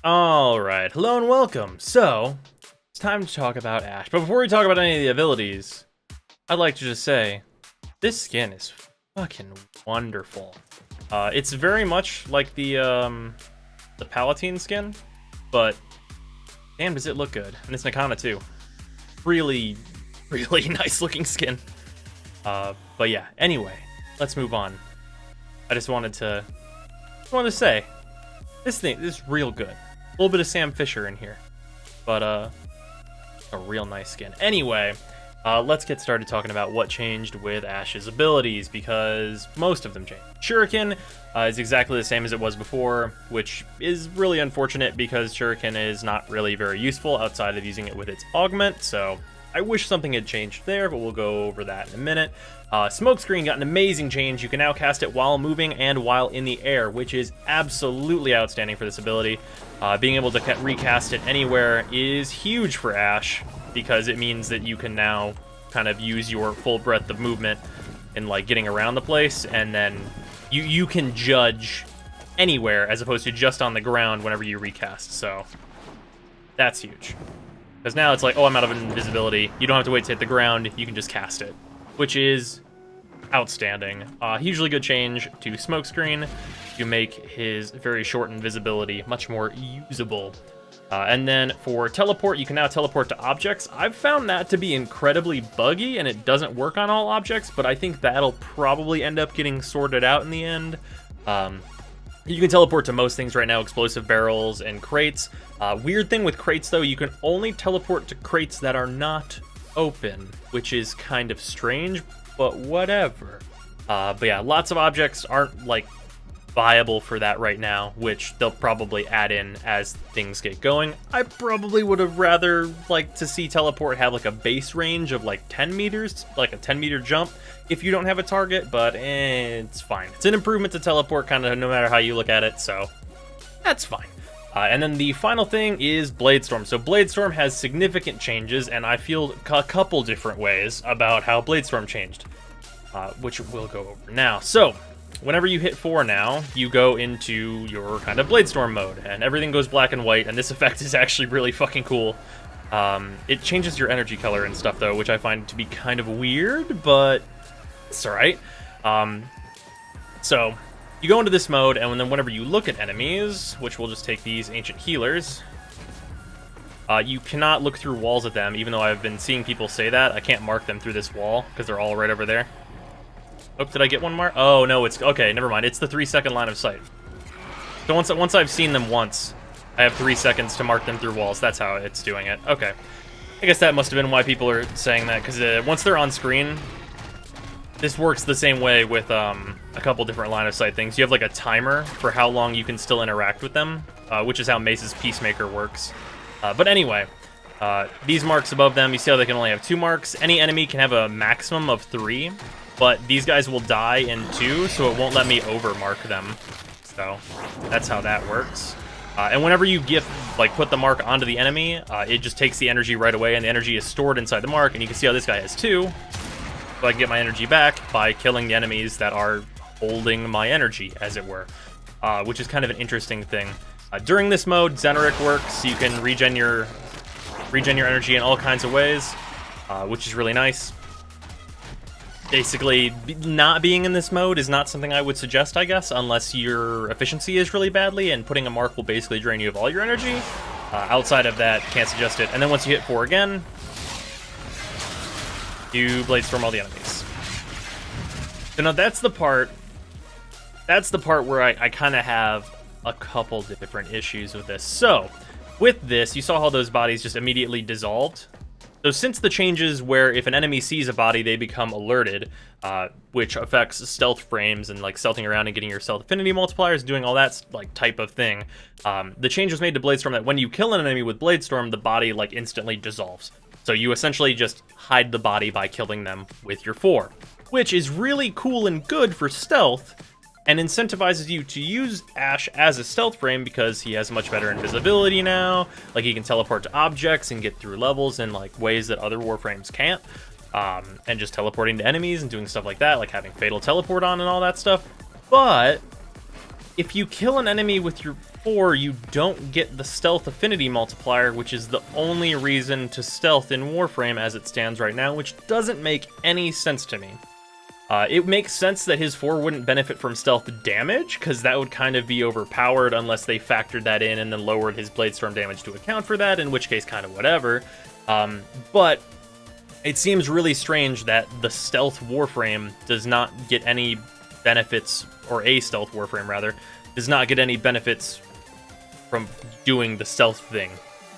Alright, hello and welcome. So, it's time to talk about Ash. But before we talk about any of the abilities, I'd like to just say, this skin is fucking wonderful. It's very much like the Palatine skin, but damn does it look good. And it's Nakana too. Really, really nice looking skin. But yeah, anyway, let's move on. I just wanted to say, this thing is real good. A little bit of Sam Fisher in here, but a real nice skin. Anyway, let's get started talking about what changed with Ash's abilities, because most of them changed. Shuriken is exactly the same as it was before, which is really unfortunate because Shuriken is not really very useful outside of using it with its augment, so I wish something had changed there, but we'll go over that in a minute. Smokescreen got an amazing change. You can now cast it while moving and while in the air, which is absolutely outstanding for this ability. Being able to recast it anywhere is huge for Ash, because it means that you can now kind of use your full breadth of movement in like getting around the place, and then you can judge anywhere as opposed to just on the ground whenever you recast. So that's huge. Because now it's like, oh, I'm out of invisibility. You don't have to wait to hit the ground. You can just cast it, which is outstanding. Hugely good change to Smokescreen. You make his very short invisibility much more usable. And then for teleport, you can now teleport to objects. I've found that to be incredibly buggy, and it doesn't work on all objects, but I think that'll probably end up getting sorted out in the end. You can teleport to most things right now, explosive barrels and crates. Weird thing with crates, though, you can only teleport to crates that are not open, which is kind of strange, but whatever. But yeah, lots of objects aren't, like, viable for that right now, which they'll probably add in as things get going. I probably would have rather liked to see teleport have, like, a base range of, like, 10 meters, like a 10-meter jump, if you don't have a target, but it's fine. It's an improvement to teleport, kind of no matter how you look at it, so that's fine. And then the final thing is Bladestorm. So Bladestorm has significant changes, and I feel a couple different ways about how Bladestorm changed, which we'll go over now. So whenever you hit 4 now, you go into your kind of Bladestorm mode, and everything goes black and white, and this effect is actually really fucking cool. It changes your energy color and stuff, though, which I find to be kind of weird, but it's alright. So you go into this mode, and then whenever you look at enemies, which we'll just take these ancient healers, you cannot look through walls at them, even though I've been seeing people say that. I can't mark them through this wall, because they're all right over there. Oh, did I get one mark? Oh, no, it's... Okay, never mind. It's the 3-second line of sight. So once I've seen them once, I have 3 seconds to mark them through walls. That's how it's doing it. Okay. I guess that must have been why people are saying that, because once they're on screen, this works the same way with a couple different line of sight things. You have like a timer for how long you can still interact with them, which is how Mace's Peacemaker works. But anyway, these marks above them, you see how they can only have 2 marks. Any enemy can have a maximum of 3, but these guys will die in 2, so it won't let me overmark them. So that's how that works. And whenever you put the mark onto the enemy, it just takes the energy right away, and the energy is stored inside the mark, and you can see how this guy has 2. So I can get my energy back by killing the enemies that are holding my energy, as it were, which is kind of an interesting thing. During this mode, Zeneric works. You can regen your energy in all kinds of ways, which is really nice. Basically, not being in this mode is not something I would suggest, I guess, unless your efficiency is really badly, and putting a mark will basically drain you of all your energy. Outside of that, can't suggest it. And then once you hit 4 again, you Bladestorm all the enemies. So now that's the part where I kind of have a couple different issues with this. So with this, you saw how those bodies just immediately dissolved. So since the changes where if an enemy sees a body, they become alerted, which affects stealth frames and like stealthing around and getting your stealth affinity multipliers, doing all that like type of thing, the change was made to Bladestorm that when you kill an enemy with Bladestorm, the body like instantly dissolves. So you essentially just hide the body by killing them with your 4, which is really cool and good for stealth, and incentivizes you to use Ash as a stealth frame because he has much better invisibility now. Like, he can teleport to objects and get through levels in like ways that other Warframes can't. And just teleporting to enemies and doing stuff like that, like having Fatal Teleport on and all that stuff. But if you kill an enemy with your 4, you don't get the stealth affinity multiplier, which is the only reason to stealth in Warframe as it stands right now, which doesn't make any sense to me. It makes sense that his 4 wouldn't benefit from stealth damage, because that would kind of be overpowered unless they factored that in and then lowered his Bladestorm damage to account for that, in which case kind of whatever. But it seems really strange that the stealth Warframe does not get any benefits, or a stealth Warframe rather, does not get any benefits from doing the stealth thing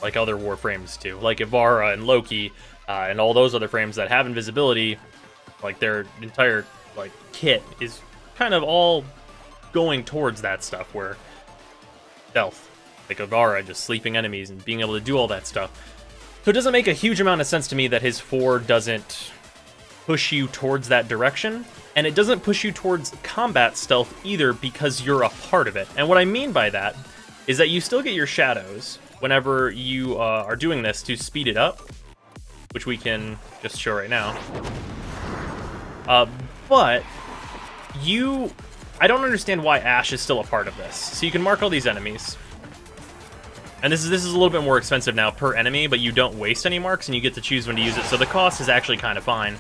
like other Warframes do. Like Ivara and Loki and all those other frames that have invisibility, like their entire like kit is kind of all going towards that stuff, where stealth, like Ivara, just sleeping enemies and being able to do all that stuff. So it doesn't make a huge amount of sense to me that his 4 doesn't push you towards that direction, and it doesn't push you towards combat stealth either because you're a part of it. And what I mean by that is that you still get your shadows whenever you are doing this to speed it up, which we can just show right now. But I don't understand why Ash is still a part of this. So you can mark all these enemies, and this is a little bit more expensive now per enemy, but you don't waste any marks and you get to choose when to use it, so the cost is actually kind of fine.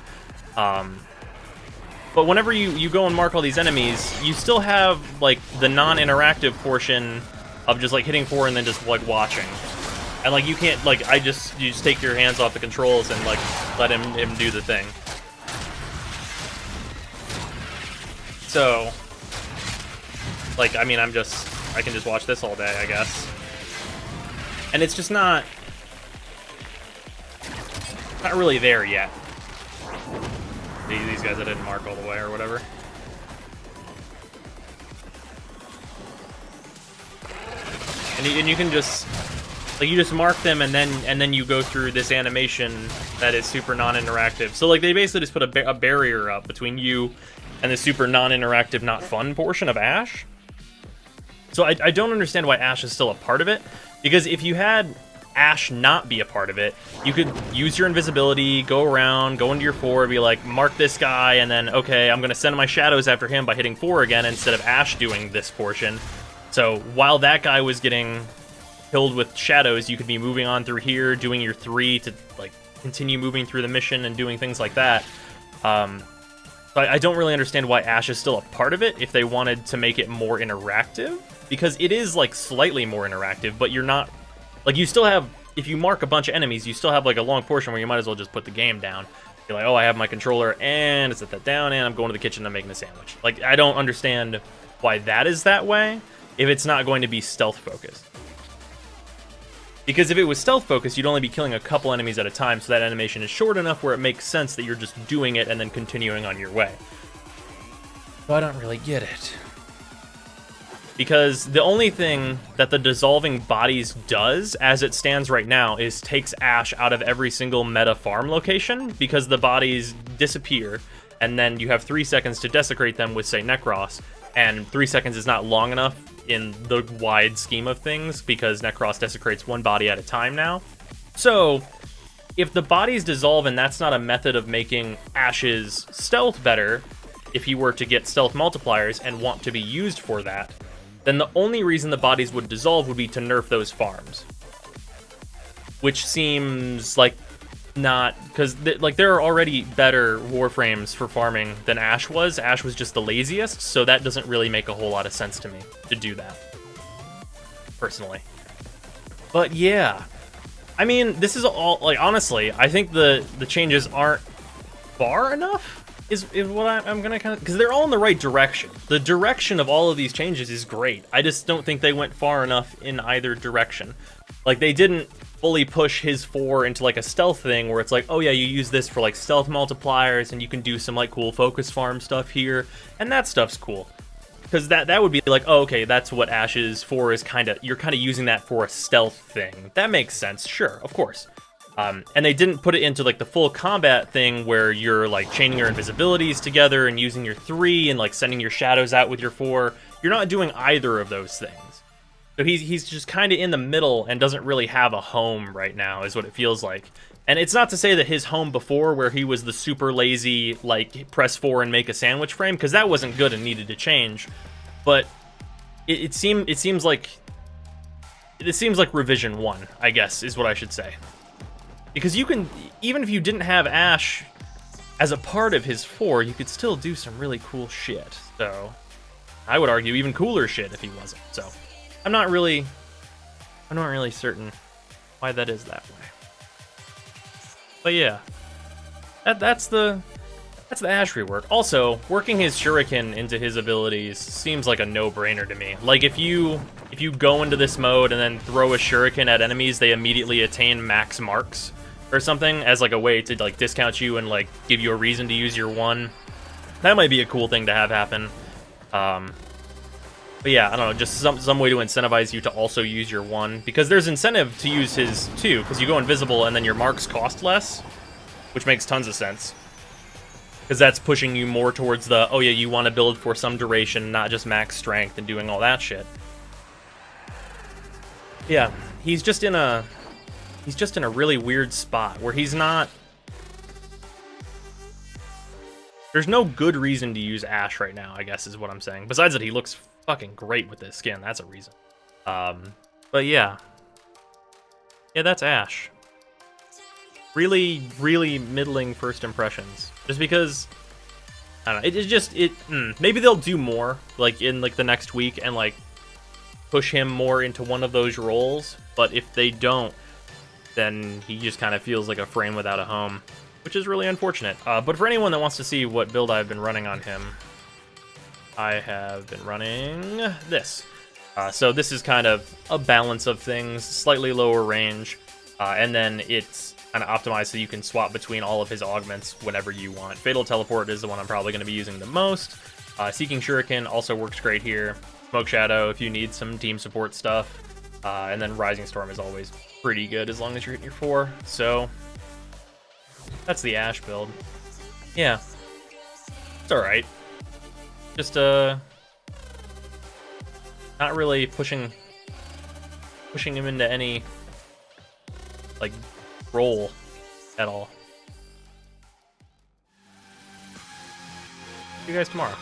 But whenever you go and mark all these enemies, you still have like the non-interactive portion of just like hitting 4 and then just like watching. And like you can't like you just take your hands off the controls and like let him do the thing. So like I mean I can just watch this all day, I guess. And it's just not really there yet. These guys I didn't mark all the way or whatever. And you can just like you just mark them and then you go through this animation that is super non-interactive. So like they basically just put a barrier up between you and the super non-interactive, not fun portion of Ash. So I don't understand why Ash is still a part of it, because if you had Ash not be a part of it, you could use your invisibility, go around, go into your 4, be like, mark this guy, and then, okay, I'm going to send my shadows after him by hitting 4 again instead of Ash doing this portion. So while that guy was getting killed with shadows, you could be moving on through here, doing your 3 to like continue moving through the mission and doing things like that. I don't really understand why Ash is still a part of it if they wanted to make it more interactive, because it is like slightly more interactive, but you're not like, you still have, if you mark a bunch of enemies, you still have like a long portion where you might as well just put the game down. You're like, oh, I have my controller and set that down and I'm going to the kitchen and I'm making a sandwich. Like, I don't understand why that is that way if it's not going to be stealth focused. Because if it was stealth focused, you'd only be killing a couple enemies at a time, so that animation is short enough where it makes sense that you're just doing it and then continuing on your way. So I don't really get it. Because the only thing that the dissolving bodies does, as it stands right now, is takes Ash out of every single meta farm location, because the bodies disappear, and then you have 3 seconds to desecrate them with, say, Necros, and 3 seconds is not long enough in the wide scheme of things, because Necros desecrates one body at a time now. So, if the bodies dissolve and that's not a method of making Ash's stealth better, if he were to get stealth multipliers and want to be used for that, then the only reason the bodies would dissolve would be to nerf those farms. Which seems like not, because like there are already better Warframes for farming than Ash was. Ash was just the laziest, so that doesn't really make a whole lot of sense to me to do that, personally. But yeah, I mean, this is all, like, honestly, I think the changes aren't far enough is what I'm gonna kind of, because they're all in the right direction. The direction of all of these changes is great. I just don't think they went far enough in either direction. Like, they didn't fully push his 4 into like a stealth thing where it's like, oh yeah, you use this for like stealth multipliers and you can do some like cool focus farm stuff here, and that stuff's cool. Because that would be like, oh, okay, that's what Ash's 4 is kind of, you're kind of using that for a stealth thing. That makes sense, sure, of course. And they didn't put it into like the full combat thing where you're like chaining your invisibilities together and using your 3 and like sending your shadows out with your 4. You're not doing either of those things. So he's just kind of in the middle and doesn't really have a home right now, is what it feels like. And it's not to say that his home before, where he was the super lazy, like, press 4 and make a sandwich frame, because that wasn't good and needed to change. But it seems like it seems like revision 1, I guess, is what I should say. Because you can, even if you didn't have Ash as a part of his 4, you could still do some really cool shit. So, I would argue even cooler shit if he wasn't. So, I'm not really certain why that is that way. But yeah, that's the Ash rework. Also, working his Shuriken into his abilities seems like a no-brainer to me. Like, if you go into this mode and then throw a Shuriken at enemies, they immediately attain max marks or something as like a way to like discount you and like give you a reason to use your 1. That might be a cool thing to have happen. But yeah, I don't know, just some way to incentivize you to also use your 1, because there's incentive to use his 2, because you go invisible and then your marks cost less, which makes tons of sense. Because that's pushing you more towards the, oh yeah, you want to build for some duration, not just max strength and doing all that shit. Yeah, he's just in a really weird spot where he's not. There's no good reason to use Ash right now, I guess is what I'm saying. Besides that, he looks fucking great with this skin. That's a reason. But yeah. Yeah, that's Ash. Really, really middling first impressions. Just because, I don't know, maybe they'll do more, like, in, like, the next week and, like, push him more into one of those roles. But if they don't, then he just kind of feels like a frame without a home, which is really unfortunate. But for anyone that wants to see what build I've been running on him, I have been running this. So this is kind of a balance of things, slightly lower range, and then it's kind of optimized so you can swap between all of his augments whenever you want. Fatal Teleport is the one I'm probably going to be using the most. Seeking Shuriken also works great here. Smoke Shadow if you need some team support stuff. And then Rising Storm is always pretty good as long as you're hitting your 4. So that's the Ash build. Yeah, it's all right. Just not really pushing him into any like role at all. See you guys tomorrow.